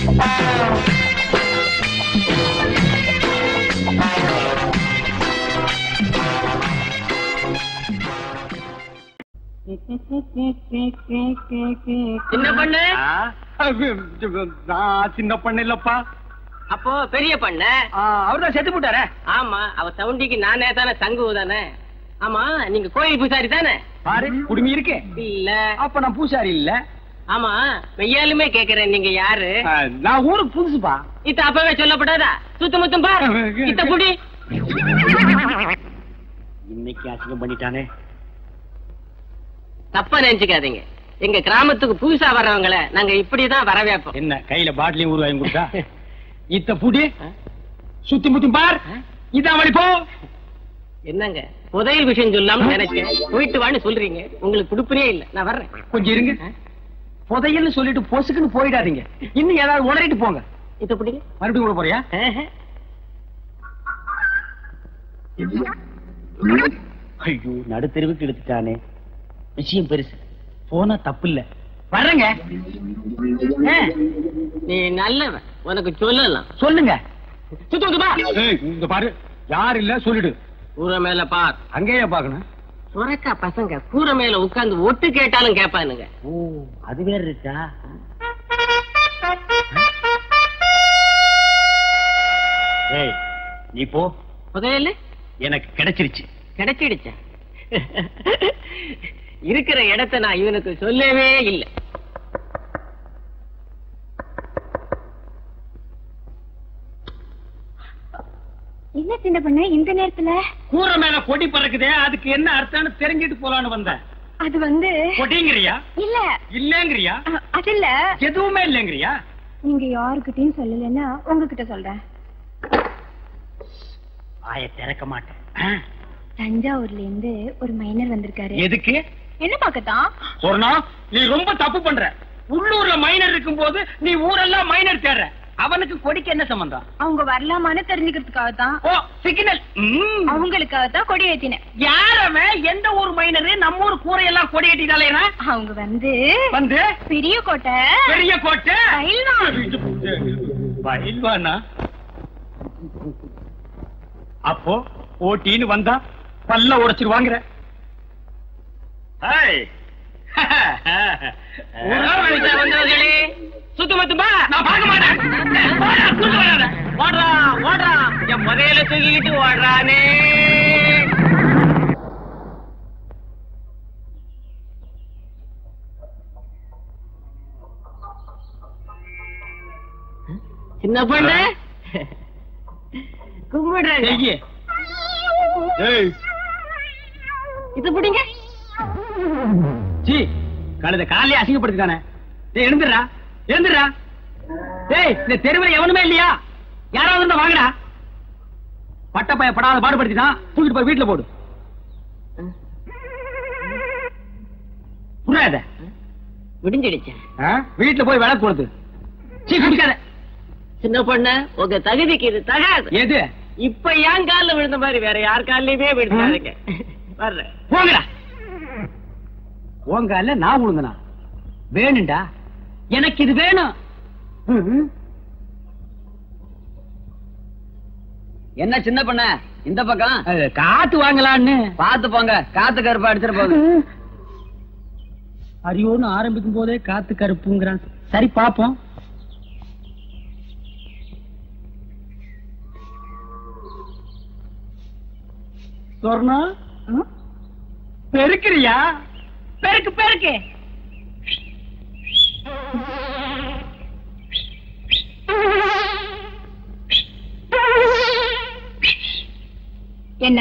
சின்ன பண்ணு சின்ன பண்ணு இல்லப்பா. அப்போ பெரிய பண்ண அவர்தான் செத்து போட்டாரே. ஆமா, அவ சவுண்டிக்கு நானே தானே தங்கு தானே. ஆமா, நீங்க கோயில் பூசாரி தானே? பாரு, குடுமி இருக்கு. இல்ல, அப்ப நான் பூசாரி இல்ல. ஆமா, மெய்யாலுமே கேக்குறேன், நீங்க யாரு? நான் ஊருக்கு புதுசுப்பா. இத்த அப்பவே சொல்லப்படாதா? சுத்த முத்தம் பா, இத்த குடி. இன்னைக்கு அசிங்கம் பண்ணிட்டானே. தப்பா நினைச்சுக்காதீங்க, எங்க கிராமத்துக்கு புதுசா வர்றவங்கள நாங்க இப்படிதான் வரவேற்போம். என்ன கையில பாட்டிலையும் ஊர் வாங்கி கொடுத்தா? இத்த புடி, சுத்தி முத்தி பார், இதான் வழி போ. என்னங்க புதையல் விஷயம் சொல்லாம நினைச்சேன், போயிட்டு வான்னு சொல்றீங்க. உங்களுக்கு குடுப்பனே இல்ல, நான் வர்றேன். கொஞ்சம் இருங்க. புதையல்னு சொல்லிட்டு பொசுக்குன்னு போயிடாதீங்க. இன்னும் ஏதாவது உளறிட்டு போங்க. இத புடிங்க. மறுபடியும் கூட போறியா? ஐயோ, நடுத்தெருவுக்கு எடுத்துட்டானே. விஷயம் பெருசு, போனா தப்பு இல்ல. வர்றேங்க. நீ நல்லவன், உனக்கு சொல்லலாம். சொல்லுங்க. இங்க பாரு, யார் இல்ல சொல்லிடு. கூரை மேல பார். அங்கேயே பாக்கணும். சுரக்கா பசங்க கூரை மேல உட்கார்ந்து ஒட்டு கேட்டாலும் கேட்பானுங்க. ஓ, அது வேற இருக்கா? ஏய், நீ போ. புதையல் எனக்கு கிடைச்சிருச்சு. கிடைச்சிடுச்ச? இருக்கிற இடத்தை நான் இவனுக்கு சொல்லவே இல்லை. என்ன சின்ன பண்ண இந்த நேரத்துல? கூரை மேல கொடி பறக்குதே, அதுக்கு என்ன அர்த்தம்னு தெரிஞ்சிட்டு போலான்னு வந்தேன். அது வந்து கொடிங்கிறியா? இல்ல இல்லங்கிறியா? அது இல்ல, எதுவுமே இல்லங்கிறியா? நீங்க யாருக்கிட்டையும் சொல்லலன்னா உங்ககிட்ட சொல்றேன். ஆய திறக்க மாட்டேன். தஞ்சாவூர்ல இருந்து ஒரு மைனர் வந்திருக்காரு. எதுக்கு? என்ன பாக்கத்தான்? சொன்னா நீ ரொம்ப தப்பு பண்ற. உள்ளூர்ல மைனர் இருக்கும் போது நீ ஊரெல்லாம் மைனர் தேடுற. அவனுக்கு கொடிக்கு என்ன சம்பந்தம்? அவங்க வரலாமான்னு தெரிஞ்சுக்கிறதுக்காக தான். ஓ, சிக்னல். அவங்களுக்காக தான் கொடி ஏத்தினேன். யாரமே எந்த ஊர் மைனரு நம்ம ஊர் கூரையெல்லாம் கொடி ஏத்திட்டாலேனா? அவங்க வந்து பெரிய கோட்டை. பெரிய கோட்டை பயில்வானா? அப்போ ஓட்டின்னு வந்தா பல்ல உடைச்சிருவாங்கிற. வந்தவர்களே, சுத்தமத்துமா நான் பார்க்க மாட்டேன். ஓடுறா ஓடுறா, என் புதையல தூக்கிட்டு ஓடுறானே. சின்ன பொண்ணு கும்பிடுறாங்க. இது பிடிங்க. கழுத காலையே அசிங்கப்படுத்திட்டானே. எழுந்துடுறா எழுந்துடுறா. டேய், இந்த தெருவில் எவனுமே இல்லையா? யாராவது இருந்தா வாங்கடா. பட்டப்பைய படாத பாடுபடுத்திட்டான், தூக்கிட்டு போய் வீட்டுல போடு. புரியாத விடிஞ்சிடுச்ச. வீட்டுல போய் விளக்கு கொடுத்து குடிக்காத. சின்ன பொண்ணு, உங்க தகுதிக்கு இது தகாது. எது? இப்ப ஏன் காலில் விழுந்த மாதிரி வேற யார் காலிலுமே விழுந்தாருங்க. வர்றேன், போங்கடா. உங்க அல்ல நான் விழுந்தனா? வேணும்டா, எனக்கு இது வேணும். என்ன சின்ன பண்ண இந்த பக்கம் காத்து வாங்கலான்னு பாத்து போங்க. காத்து கருப்பா அடிச்சிட்டு போகுது. அரியோன்னு ஆரம்பிக்கும் போதே காத்து கருப்புங்கிறான். சரி பாப்போம். சொர்ணா, பெருக்கிறியா? பெருக்கு பெருக்கு. என்ன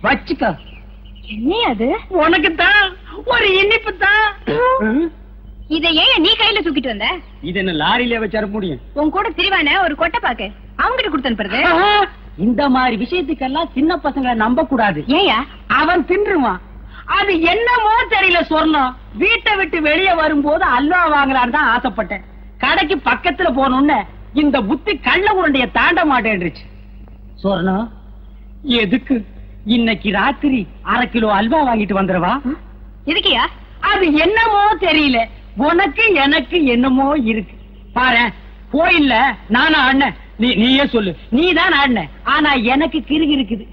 வச்சுக்க. என்ன அது? உனக்குத்தான் ஒரு இனிப்பு தான். இதை ஏன் நீ கையில தூக்கிட்டு வந்த? இது என்ன லாரியில வச்சு அனுப்ப முடியும்? உன் கூட திரிவான ஒரு கொட்டை பாக்கு அவங்கிட்ட கொடுத்து அனுப்புறது. இந்த மாதிரி விஷயத்துக்கெல்லாம் சின்ன பசங்களை நம்ப கூடாது. ஏயா? அவன் தின்றுவான். அது என்னமோ தெரியல. சொர்ணம் வீட்டை விட்டு வெளியே வரும்போது அல்வா வாங்கலான்னு தான் ஆசைப்பட்டேன். கடைக்கு பக்கத்துல போனோன்னு இந்த புத்தி கள்ள உருண்டைய தாண்ட மாட்டேன்றுச்சு. சொர்ணம், எதுக்கு இன்னைக்கு ராத்திரி 1/2 கிலோ அல்வா வாங்கிட்டு வந்துருவா. எதுக்கியா? அது என்னமோ தெரியல. உனக்கு எனக்கு என்னமோ இருக்கு. பாரு, கோயில்ல நானா ஆடினேன்? நீயே சொல்லு. நீதான் ஆடின. ஆனா எனக்கு கிறுகி இருக்குது.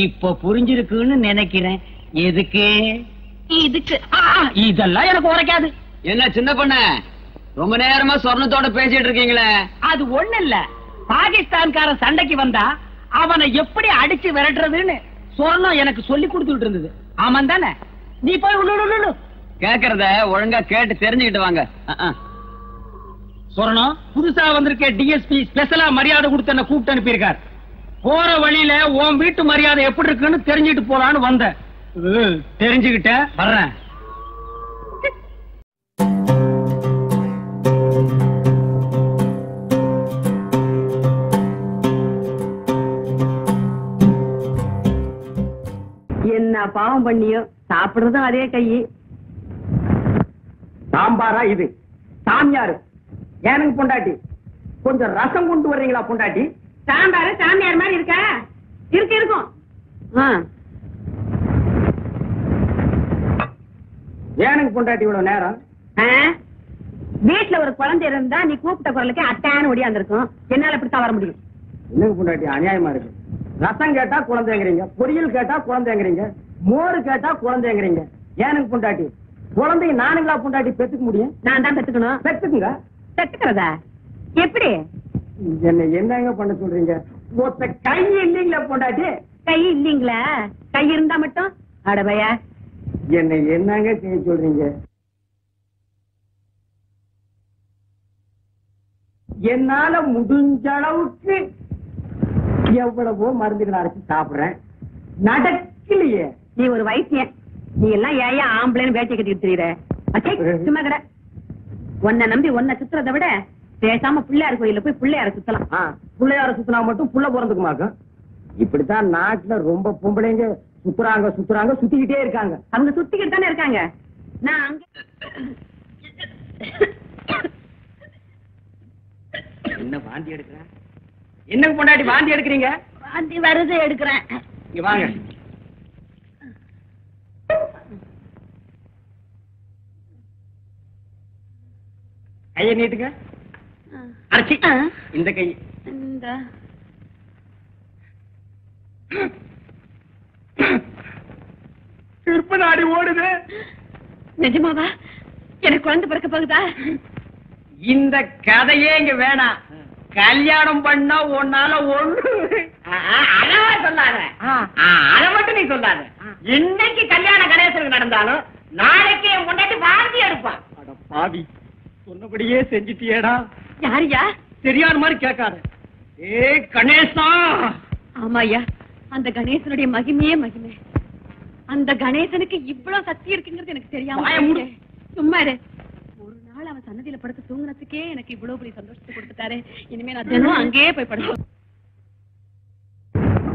இப்ப புரிஞ்சிருக்குன்னு நினைக்கிறேன். எதுக்கு? இதுக்கு. இதெல்லாம் எனக்கு உரைக்காது. என்ன சின்ன பொண்ண ரொம்ப நேரமா சொர்ணத்தோட பேசிட்டு இருக்கீங்களே? அது ஒண்ணு இல்ல. பாகிஸ்தான்காரன் சண்டைக்கு வந்தா அவனை எப்படி அடிச்சு விரட்டுறதுன்னு சொர்ணம் எனக்கு சொல்லி கொடுத்துட்டு இருந்தது. ஆமாம் தானே? நீ போய் உள்ளு. கேக்குறத ஒழுங்கா கேட்டு தெரிஞ்சுக்கிட்டு வாங்க. சொர்ணம், புதுசா வந்திருக்க டிஎஸ்பி ஸ்பெஷலா மரியாதை கொடுத்து என்ன கூப்பிட்டு அனுப்பியிருக்கார். போற வழியில உன் வீட்டு மரியாதை எப்படி இருக்குன்னு தெரிஞ்சுட்டு போலான்னு வந்த. தெரிஞ்சுக்கிட்ட வர்றேன். என்ன பாவம் பண்ணியோ, சாப்பிடுறதும் அதே கை. சாம்பாரா இது? சாமியாரு எனக்கு பொண்டாட்டி. கொஞ்சம் ரசம் கொண்டு வர்றீங்களா பொண்டாட்டி? சாம்பாரு சாமியார் மாதிரி இருக்கா? இருக்கும். எனக்கு பொண்டாட்டி இவ்வளவு நேரம்? வீட்டுல ஒரு குழந்தை இருந்தா நீ கூப்பிட்ட குரலுக்கு அட்டான்னு ஒடியாந்துருக்கும். என்னால இப்படித்தான் வர முடியும். எனக்கு பொண்டாட்டி அநியாயமா இருக்கு. ரசம் கேட்டா குழந்தைங்கிறீங்க, பொரியல் கேட்டா குழந்தைங்கிறீங்க, மோரு கேட்டா குழந்தைங்கிறீங்க. எனக்கு பொண்டாட்டி குழந்தைய நானுங்களா பொண்டாட்டி பெத்துக்க முடியும்? நான் தான் பெத்துக்கணும். பெத்துக்குங்க. பெத்துக்கிறதா எப்படி? என்ன என்னங்க பண்ண சொல்றீங்க? ஒத்த கை இல்லீங்களா பொண்டாட்டி? கை இல்லீங்களா? கை இருந்தா மட்டும் அடபையா என்ன என்னங்க செய்ய சொல்றீங்க? என்னால முடிஞ்ச அளவுக்கு எவ்வளவோ மருந்துகளை அரைச்சு சாப்பிடுறேன். நடக்கலையே. நீ ஒரு வைத்தியன். நீ எல்லாம் ஏயா ஆம்பளைன்னு வேட்டை கட்டிட்டு தெரியுற? சும்மா கடை. உன்னை நம்பி உன்னை சுத்துறதை விட பேசாம பிள்ளையார் கோயில போய் பிள்ளையார சுத்தலாம். பிள்ளையார சுத்தினா மட்டும் புள்ள பிறந்துக்கு மாக்கும். இப்படித்தான் நாட்டுல ரொம்ப பொம்பளைங்க சுத்துறாங்க சுத்திக்கிட்டே இருக்காங்க. அவங்க சுத்திக்கிட்டு தானே இருக்காங்க. நான் அங்க என்ன வாந்தி எடுக்கிறேன்? என்ன பொண்டாட்டி வாந்தி எடுக்கிறீங்க? வாந்தி வருது, எடுக்கிறேன். இங்க வாங்க. கையை நீட்டுங்க. அரைச்சி இந்த கை. திருப்ப நாடி ஓடுது. நிஜமாவா? எனக்கு குழந்தை பிறக்க போகுதா? இந்த கதையே இங்க வேணாம். கல்யாணம் பண்ணா உன்னால ஒண்ணு சொல்லாத. அத மட்டும் நீ சொல்லாத. இன்னைக்கு கல்யாண கணேசனுக்கு நடந்தாலும் நாளைக்கு என் முன்னாடி வாந்தி எடுப்பான். பாவி, சொன்னபடியே செஞ்சுட்டியேடா. யாரியா? சரியான மாதிரி கேட்காரு. ஏ கணேசா. ஆமாயா, அந்த கணேசனுடைய மகிமையே மகிமை. அந்த கணேசனுக்கு இவ்வளவு சக்தி இருக்குங்கிறது எனக்கு தெரியாம. சும்மா இரு. ஒரு நாள் அவன் சன்னதியில படுத்து தூங்குறதுக்கே எனக்கு இவ்வளவு பெரிய சந்தோஷத்தை கொடுத்துட்டாரு. இனிமே நான் தினம் அங்கேயே போய் படுப்பேன்.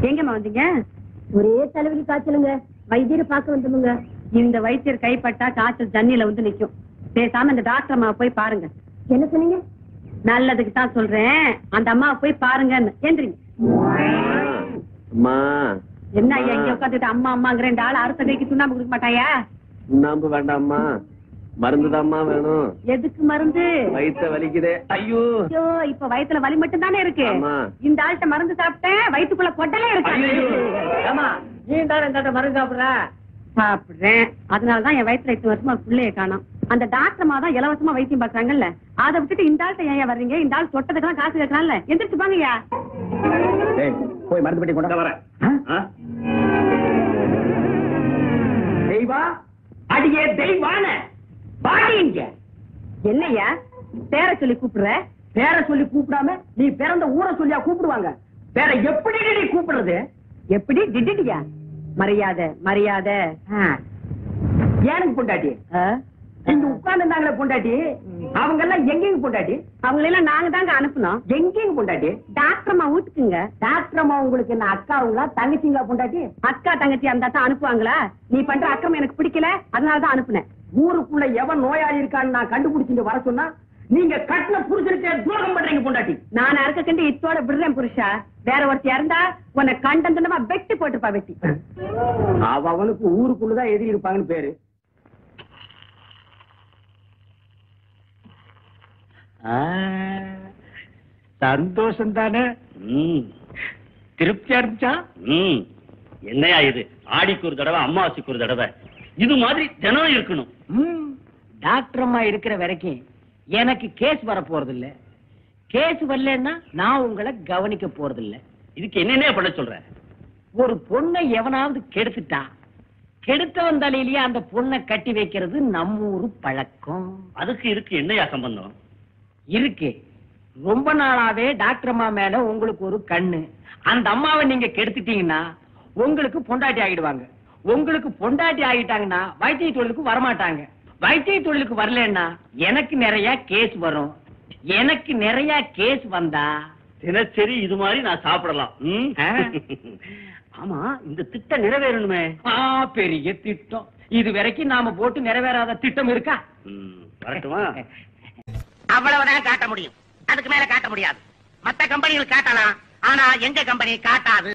எங்கம்மா வந்தீங்க? ஒரே தலைவலி காய்ச்சலுங்க. வைத்தியரை பார்க்க வந்துருங்க. இந்த வைத்தியர் கைப்பட்டா காய்ச்சல் தண்ணியில வந்து நிக்கும். பேசாம இந்த டாக்டர் அம்மாவை போய் பாருங்க. என்ன சொன்னீங்க? நல்லதுக்கு தான் சொல்றேன். அந்த அம்மாவை போய் பாருங்க. ஏந்திரிங்க. என்ன ஐயா இங்க உட்காந்துட்டு அம்மா அம்மாங்கிற இந்த ஆள் அறுத்த கைக்கு சுண்ணாம்பு கொடுக்க மாட்டாயா? சுண்ணாம்பு வேண்டாம்மா, மருந்துதாம்மா வேணும். எதுக்கு மருந்து? வயிற்ற வலிக்குதே. ஐயோ, இப்ப வயித்துல வலி மட்டும் தானே இருக்கு. இந்த ஆள்கிட்ட மருந்து சாப்பிட்டேன், வயிற்றுக்குள்ள கொட்டலே இருக்கு. நீ தானே மருந்து சாப்பிடுறேன். அதனாலதான் என் வயிற்றுல 8 வருஷமா பிள்ளைய காணோம். அந்த டாக்டர்மா தான் இலவசமா வைத்தியம் பாக்குறாங்கல்ல, அதை விட்டுட்டு இந்த ஆள்கிட்ட ஏன் வர்றீங்க? இந்த ஆள் சொட்டதுக்கெல்லாம் காசு கேட்கலாம்ல. எந்திரிச்சு பாங்கய்யா. போய் மருந்து பெட்டி கொண்டு வரேன். தெய்வா, அடியே தெய்வான பாடிங்க. என்னையா பேர சொல்லி கூப்பிடுற? பேர சொல்லி கூப்பிடாம நீ பிறந்த ஊரை சொல்லியா கூப்பிடுவாங்க? பேர எப்படி நீ கூப்பிடுறது? எப்படி டிடியா? மரியாதை மரியாதை. ஏனுங்க பொண்டாட்டி? இங்க உட்கார்ந்து பொண்டாட்டி. அவங்க எல்லாம் எங்கேயும் பொண்டாட்டி? அவங்க எல்லாம் நாங்க தாங்க அனுப்பணும். எங்கேயும் பொண்டாட்டி? டாக்டர் அம்மா வீட்டுக்குங்க. டாக்டர் அம்மா உங்களுக்கு என்ன அக்காவுங்களா தங்கச்சிங்களா பொண்டாட்டி? அக்கா தங்கச்சி அந்த தான் அனுப்புவாங்களா? நீ பண்ற அக்கம் எனக்கு பிடிக்கல, அதனாலதான் அனுப்புனேன். ஊருக்குள்ள எவன் நோயாளி இருக்கான்னு நான் கண்டுபிடிச்சு வர சொன்னா நீங்க கட்டின புருஷனுக்கு துரோகம் பண்றீங்க பொண்டாட்டி. நான் அறுக்க கண்டு இத்தோட விடுறேன் புருஷா. வேற ஒருத்தி இருந்தா உன்னை கண்டந்தனமா வெட்டி போட்டுப்பா. வெட்டி அவனுக்கு ஊருக்குள்ளதான் எதிரி இருப்பாங்கன்னு பேரு. சந்தோஷம் தானே? திருப்தியா இருந்துச்சா? என்னையா இது, ஆடிக்கு ஒரு தடவை அம்மாவாசைக்கு ஒரு தடவை இது மாதிரி தினம் இருக்கணும். டாக்டர் அம்மா இருக்கிற வரைக்கும் எனக்கு கேஸ் வர போறது இல்ல. கேஸ் வரலன்னா நான் உங்களை கவனிக்க போறது இல்ல. இதுக்கு என்னென்ன பண்ண சொல்ற? ஒரு பொண்ணை எவனாவது கெடுத்துட்டா கெடுத்தவன் தலையிலேயே அந்த பொண்ணை கட்டி வைக்கிறது நம்ம ஊரு பழக்கம். அதுக்கு இருக்கு என்னையா சம்பந்தம்? இருக்கு. ரொம்ப நாளாவே டாக்டர் அம்மா மேல உங்களுக்கு ஒரு கண்ணு. அந்த அம்மாவை நீங்க கெடுத்துட்டீங்கன்னா உங்களுக்கு பொண்டாட்டி ஆகிடுவாங்க. உங்களுக்கு பொண்டாட்டி ஆகிட்டாங்கன்னா வைத்திய தொழிலுக்கு வரமாட்டாங்க. வைத்திய தொழிலுக்கு வரலன்னா எனக்கு நிறைய கேஸ் வரும். எனக்கு நிறைய கேஸ் வந்தா தினசரி இது மாதிரி நான் சாப்பிடலாம். ஆமா, இந்த திட்டம் நிறைவேறணுமே. பெரிய திட்டம். இது வரைக்கும் நாம போட்டு நிறைவேறாத திட்டம் இருக்கா? வரட்டுமா? அவ்வளவுதான் காட்ட முடியும், அதுக்கு மேல காட்ட முடியாது. மத்த கம்பெனிகள் காட்டலாம், ஆனா எங்க கம்பெனி காட்டாது.